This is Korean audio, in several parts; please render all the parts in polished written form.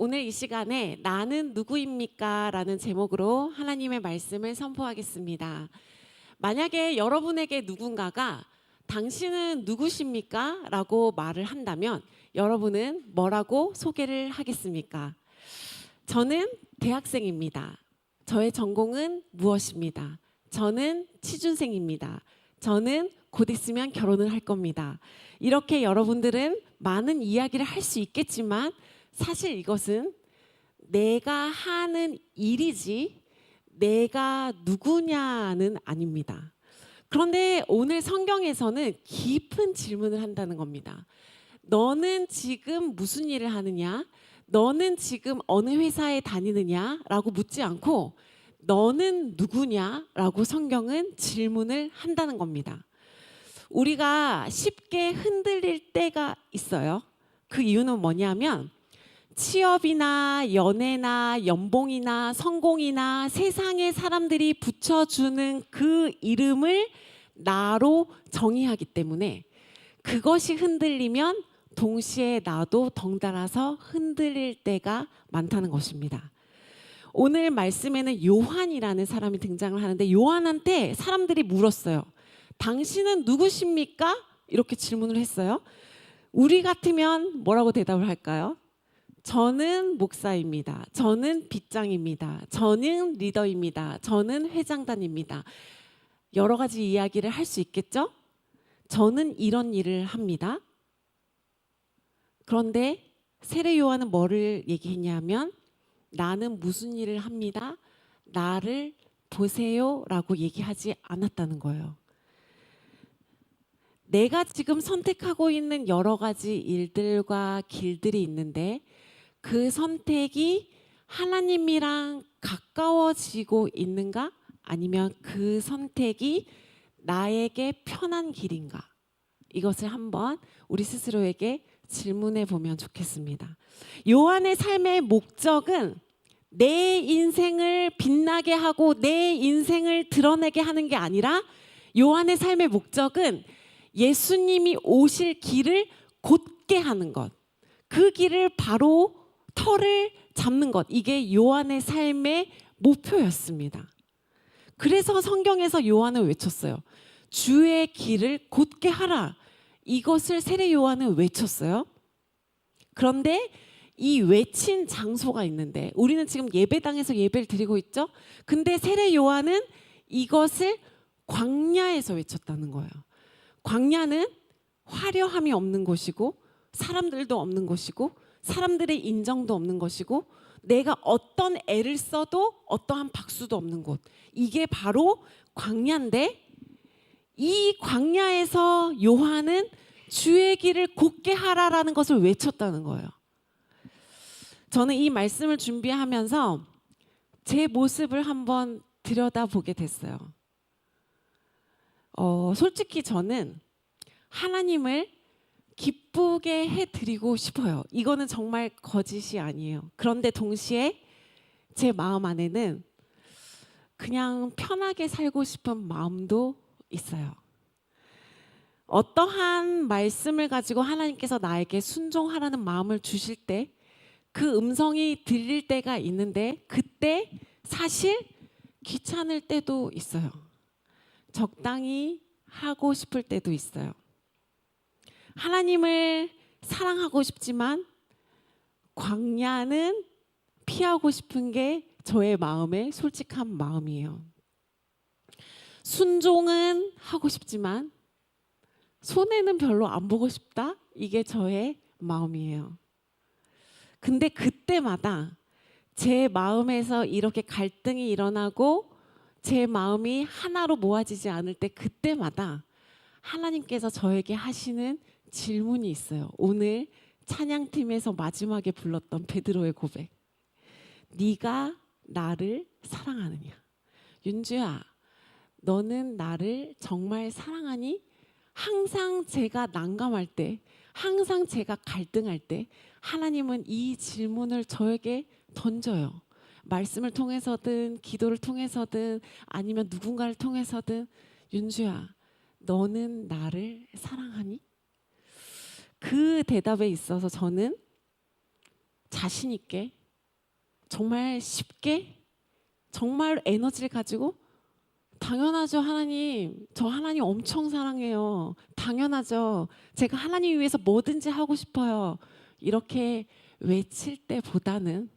오늘 이 시간에 나는 누구입니까? 라는 제목으로 하나님의 말씀을 선포하겠습니다. 만약에 여러분에게 누군가가 당신은 누구십니까? 라고 말을 한다면 여러분은 뭐라고 소개를 하겠습니까? 저는 대학생입니다. 저의 전공은 무엇입니다? 저는 취준생입니다. 저는 곧 있으면 결혼을 할 겁니다. 이렇게 여러분들은 많은 이야기를 할 수 있겠지만 사실 이것은 내가 하는 일이지 내가 누구냐는 아닙니다. 그런데 오늘 성경에서는 깊은 질문을 한다는 겁니다. 너는 지금 무슨 일을 하느냐? 너는 지금 어느 회사에 다니느냐? 라고 묻지 않고 너는 누구냐? 라고 성경은 질문을 한다는 겁니다. 우리가 쉽게 흔들릴 때가 있어요. 그 이유는 뭐냐면 취업이나 연애나 연봉이나 성공이나 세상의 사람들이 붙여주는 그 이름을 나로 정의하기 때문에 그것이 흔들리면 동시에 나도 덩달아서 흔들릴 때가 많다는 것입니다. 오늘 말씀에는 요한이라는 사람이 등장을 하는데 요한한테 사람들이 물었어요. 당신은 누구십니까? 이렇게 질문을 했어요. 우리 같으면 뭐라고 대답을 할까요? 저는 목사입니다. 저는 빗장입니다. 저는 리더입니다. 저는 회장단입니다. 여러 가지 이야기를 할 수 있겠죠? 저는 이런 일을 합니다. 그런데 세례 요한은 뭐를 얘기했냐면 나는 무슨 일을 합니다. 나를 보세요 라고 얘기하지 않았다는 거예요. 내가 지금 선택하고 있는 여러 가지 일들과 길들이 있는데 그 선택이 하나님이랑 가까워지고 있는가? 아니면 그 선택이 나에게 편한 길인가? 이것을 한번 우리 스스로에게 질문해 보면 좋겠습니다. 요한의 삶의 목적은 내 인생을 빛나게 하고 내 인생을 드러내게 하는 게 아니라 요한의 삶의 목적은 예수님이 오실 길을 곧게 하는 것. 그 길을 바로 터를 잡는 것. 이게 요한의 삶의 목표였습니다. 그래서 성경에서 요한은 외쳤어요. 주의 길을 곧게 하라. 이것을 세례 요한은 외쳤어요. 그런데 이 외친 장소가 있는데 우리는 지금 예배당에서 예배를 드리고 있죠. 근데 세례 요한은 이것을 광야에서 외쳤다는 거예요. 광야는 화려함이 없는 곳이고 사람들도 없는 곳이고 사람들의 인정도 없는 것이고 내가 어떤 애를 써도 어떠한 박수도 없는 곳. 이게 바로 광야인데 이 광야에서 요한은 주의 길을 곧게 하라라는 것을 외쳤다는 거예요. 저는 이 말씀을 준비하면서 제 모습을 한번 들여다보게 됐어요. 솔직히 저는 하나님을 기쁘게 해드리고 싶어요. 이거는 정말 거짓이 아니에요. 그런데 동시에 제 마음 안에는 그냥 편하게 살고 싶은 마음도 있어요. 어떠한 말씀을 가지고 하나님께서 나에게 순종하라는 마음을 주실 때 그 음성이 들릴 때가 있는데 그때 사실 귀찮을 때도 있어요. 적당히 하고 싶을 때도 있어요. 하나님을 사랑하고 싶지만 광야는 피하고 싶은 게 저의 마음의 솔직한 마음이에요. 순종은 하고 싶지만 손해는 별로 안 보고 싶다? 이게 저의 마음이에요. 근데 그때마다 제 마음에서 이렇게 갈등이 일어나고 제 마음이 하나로 모아지지 않을 때 그때마다 하나님께서 저에게 하시는 질문이 있어요. 오늘 찬양팀에서 마지막에 불렀던 베드로의 고백. 네가 나를 사랑하느냐? 윤주야, 너는 나를 정말 사랑하니? 항상 제가 난감할 때, 항상 제가 갈등할 때 하나님은 이 질문을 저에게 던져요. 말씀을 통해서든 기도를 통해서든 아니면 누군가를 통해서든 윤주야, 너는 나를 사랑하니? 그 대답에 있어서 저는 자신 있게, 정말 쉽게, 정말 에너지를 가지고 당연하죠, 하나님. 저 하나님 엄청 사랑해요. 당연하죠. 제가 하나님 위해서 뭐든지 하고 싶어요. 이렇게 외칠 때보다는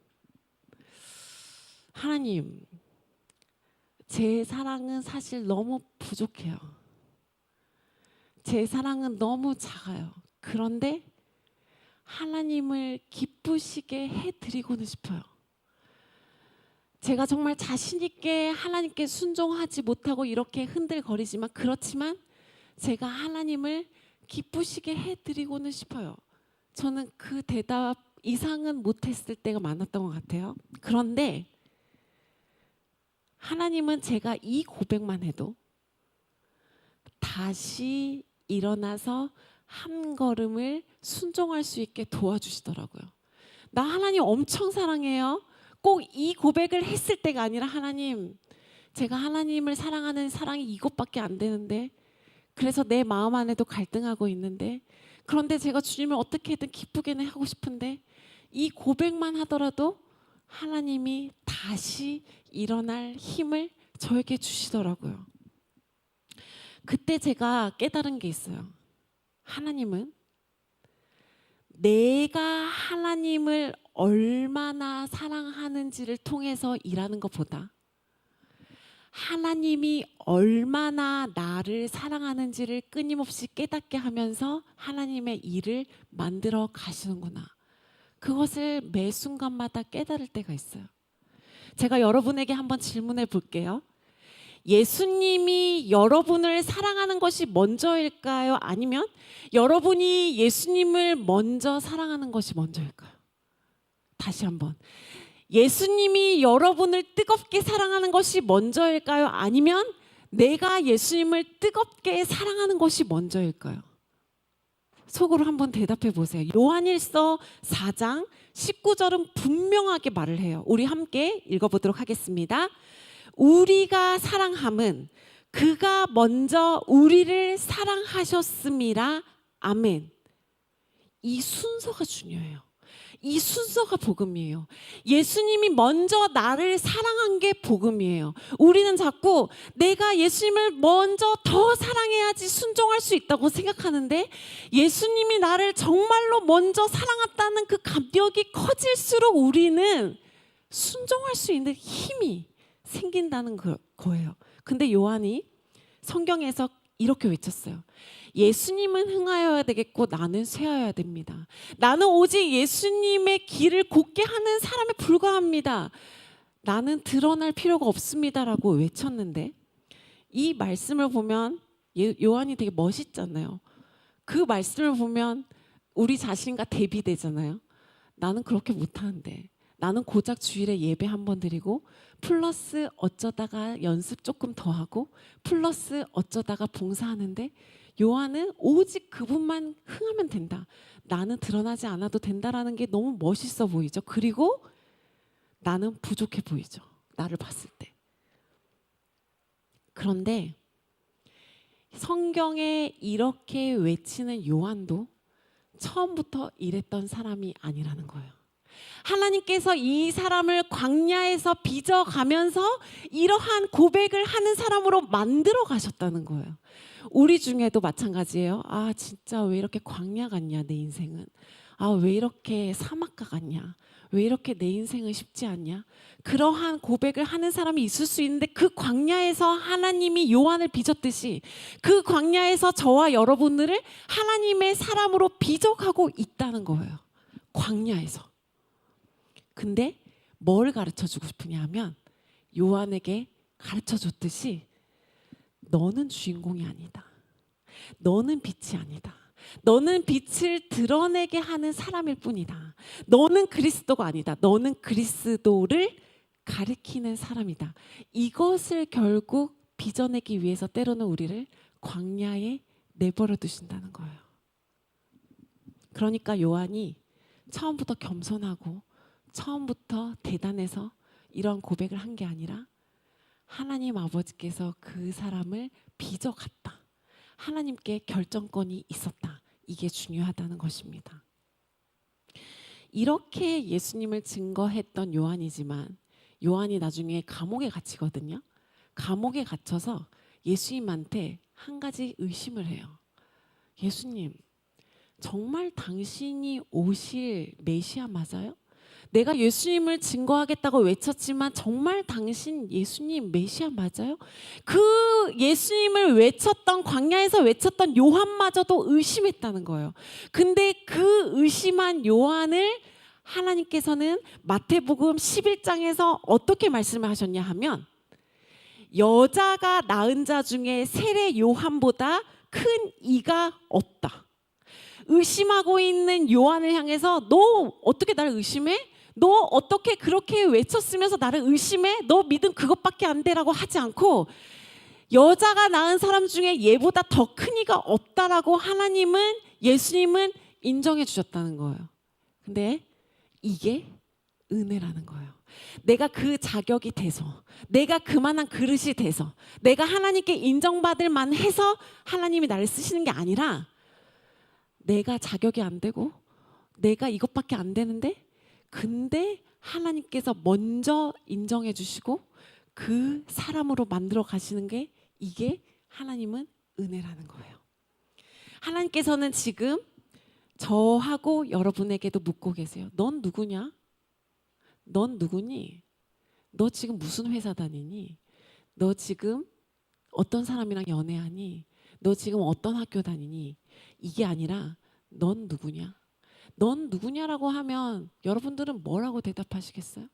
하나님, 제 사랑은 사실 너무 부족해요. 제 사랑은 너무 작아요. 그런데 하나님을 기쁘시게 해드리고는 싶어요. 제가 정말 자신 있게 하나님께 순종하지 못하고 이렇게 흔들거리지만, 그렇지만 제가 하나님을 기쁘시게 해드리고는 싶어요. 저는 그 대답 이상은 못했을 때가 많았던 것 같아요. 그런데 하나님은 제가 이 고백만 해도 다시 일어나서 한 걸음을 순종할 수 있게 도와주시더라고요. 나 하나님 엄청 사랑해요. 꼭 이 고백을 했을 때가 아니라, 하나님, 제가 하나님을 사랑하는 사랑이 이것밖에 안 되는데, 그래서 내 마음 안에도 갈등하고 있는데, 그런데 제가 주님을 어떻게든 기쁘게는 하고 싶은데, 이 고백만 하더라도 하나님이 다시 일어날 힘을 저에게 주시더라고요. 그때 제가 깨달은 게 있어요. 하나님은 내가 하나님을 얼마나 사랑하는지를 통해서 일하는 것보다 하나님이 얼마나 나를 사랑하는지를 끊임없이 깨닫게 하면서 하나님의 일을 만들어 가시는구나. 그것을 매 순간마다 깨달을 때가 있어요. 제가 여러분에게 한번 질문해 볼게요. 예수님이 여러분을 사랑하는 것이 먼저일까요? 아니면 여러분이 예수님을 먼저 사랑하는 것이 먼저일까요? 다시 한번. 예수님이 여러분을 뜨겁게 사랑하는 것이 먼저일까요? 아니면 내가 예수님을 뜨겁게 사랑하는 것이 먼저일까요? 속으로 한번 대답해 보세요. 요한일서 4장 19절은 분명하게 말을 해요. 우리 함께 읽어보도록 하겠습니다. 우리가 사랑함은 그가 먼저 우리를 사랑하셨음이라. 아멘. 이 순서가 중요해요. 이 순서가 복음이에요. 예수님이 먼저 나를 사랑한 게 복음이에요. 우리는 자꾸 내가 예수님을 먼저 더 사랑해야지 순종할 수 있다고 생각하는데, 예수님이 나를 정말로 먼저 사랑했다는 그 감격이 커질수록 우리는 순종할 수 있는 힘이 생긴다는 거예요. 근데 요한이 성경에서 이렇게 외쳤어요. 예수님은 흥하여야 되겠고 나는 쇠하여야 됩니다. 나는 오직 예수님의 길을 곧게 하는 사람에 불과합니다. 나는 드러날 필요가 없습니다라고 외쳤는데, 이 말씀을 보면 요한이 되게 멋있잖아요. 그 말씀을 보면 우리 자신과 대비되잖아요. 나는 그렇게 못하는데, 나는 고작 주일에 예배 한 번 드리고 플러스 어쩌다가 연습 조금 더 하고 플러스 어쩌다가 봉사하는데, 요한은 오직 그분만 흥하면 된다. 나는 드러나지 않아도 된다라는 게 너무 멋있어 보이죠. 그리고 나는 부족해 보이죠. 나를 봤을 때. 그런데 성경에 이렇게 외치는 요한도 처음부터 이랬던 사람이 아니라는 거예요. 하나님께서 이 사람을 광야에서 빚어가면서 이러한 고백을 하는 사람으로 만들어 가셨다는 거예요. 우리 중에도 마찬가지예요. 아, 진짜 왜 이렇게 광야 같냐 내 인생은. 아, 왜 이렇게 사막가 같냐. 왜 이렇게 내 인생은 쉽지 않냐. 그러한 고백을 하는 사람이 있을 수 있는데, 그 광야에서 하나님이 요한을 빚었듯이 그 광야에서 저와 여러분들을 하나님의 사람으로 빚어가고 있다는 거예요. 광야에서. 근데 뭘 가르쳐 주고 싶으냐 하면, 요한에게 가르쳐 줬듯이 너는 주인공이 아니다. 너는 빛이 아니다. 너는 빛을 드러내게 하는 사람일 뿐이다. 너는 그리스도가 아니다. 너는 그리스도를 가리키는 사람이다. 이것을 결국 빚어내기 위해서 때로는 우리를 광야에 내버려 두신다는 거예요. 그러니까 요한이 처음부터 겸손하고 처음부터 대단해서 이런 고백을 한 게 아니라, 하나님 아버지께서 그 사람을 빚어갔다. 하나님께 결정권이 있었다. 이게 중요하다는 것입니다. 이렇게 예수님을 증거했던 요한이지만 요한이 나중에 감옥에 갇히거든요. 감옥에 갇혀서 예수님한테 한 가지 의심을 해요. 예수님, 정말 당신이 오실 메시아 맞아요? 내가 예수님을 증거하겠다고 외쳤지만 정말 당신 예수님 메시아 맞아요? 그 예수님을 외쳤던 광야에서 외쳤던 요한마저도 의심했다는 거예요. 근데 그 의심한 요한을 하나님께서는 마태복음 11장에서 어떻게 말씀을 하셨냐 하면 여자가 낳은 자 중에 세례 요한보다 큰 이가 없다. 의심하고 있는 요한을 향해서 너 어떻게 나를 의심해? 너 어떻게 그렇게 외쳤으면서 나를 의심해? 너 믿음 그것밖에 안 돼라고 하지 않고 여자가 낳은 사람 중에 얘보다 더 큰 이가 없다라고 하나님은 예수님은 인정해 주셨다는 거예요. 근데 이게 은혜라는 거예요. 내가 그 자격이 돼서 내가 그만한 그릇이 돼서 내가 하나님께 인정받을 만해서 하나님이 나를 쓰시는 게 아니라 내가 자격이 안 되고 내가 이것밖에 안 되는데 근데 하나님께서 먼저 인정해 주시고 그 사람으로 만들어 가시는 게 이게 하나님은 은혜라는 거예요. 하나님께서는 지금 저하고 여러분에게도 묻고 계세요. 넌 누구냐? 넌 누구니? 너 지금 무슨 회사 다니니? 너 지금 어떤 사람이랑 연애하니? 너 지금 어떤 학교 다니니? 이게 아니라 넌 누구냐? 넌 누구냐라고 하면 여러분들은 뭐라고 대답하시겠어요?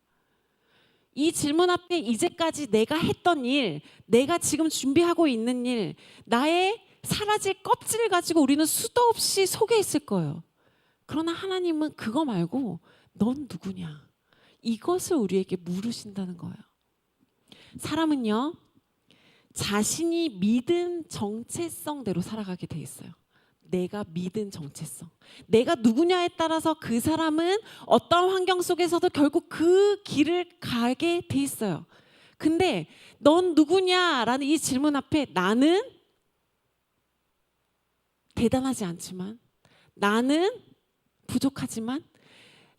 이 질문 앞에 이제까지 내가 했던 일, 내가 지금 준비하고 있는 일, 나의 사라질 껍질을 가지고 우리는 수도 없이 속에 있을 거예요. 그러나 하나님은 그거 말고 넌 누구냐? 이것을 우리에게 물으신다는 거예요. 사람은요, 자신이 믿은 정체성대로 살아가게 돼 있어요. 내가 믿은 정체성. 내가 누구냐에 따라서 그 사람은 어떤 환경 속에서도 결국 그 길을 가게 돼 있어요. 근데 넌 누구냐라는 이 질문 앞에 나는 대단하지 않지만 나는 부족하지만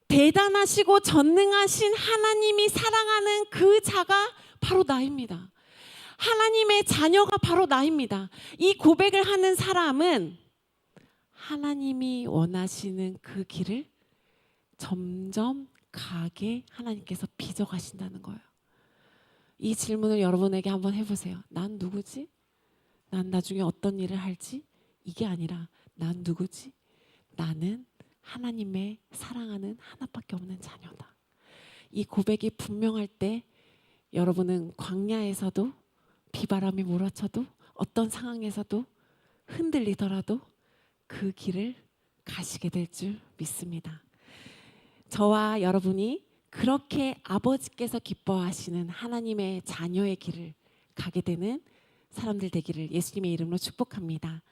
대단하시고 전능하신 하나님이 사랑하는 그 자가 바로 나입니다. 하나님의 자녀가 바로 나입니다. 이 고백을 하는 사람은 하나님이 원하시는 그 길을 점점 가게 하나님께서 빚어가신다는 거예요. 이 질문을 여러분에게 한번 해보세요. 난 누구지? 난 나중에 어떤 일을 할지? 이게 아니라 난 누구지? 나는 하나님의 사랑하는 하나밖에 없는 자녀다. 이 고백이 분명할 때 여러분은 광야에서도 비바람이 몰아쳐도 어떤 상황에서도 흔들리더라도 그 길을 가시게 될 줄 믿습니다. 저와 여러분이 그렇게 아버지께서 기뻐하시는 하나님의 자녀의 길을 가게 되는 사람들 되기를 예수님의 이름으로 축복합니다.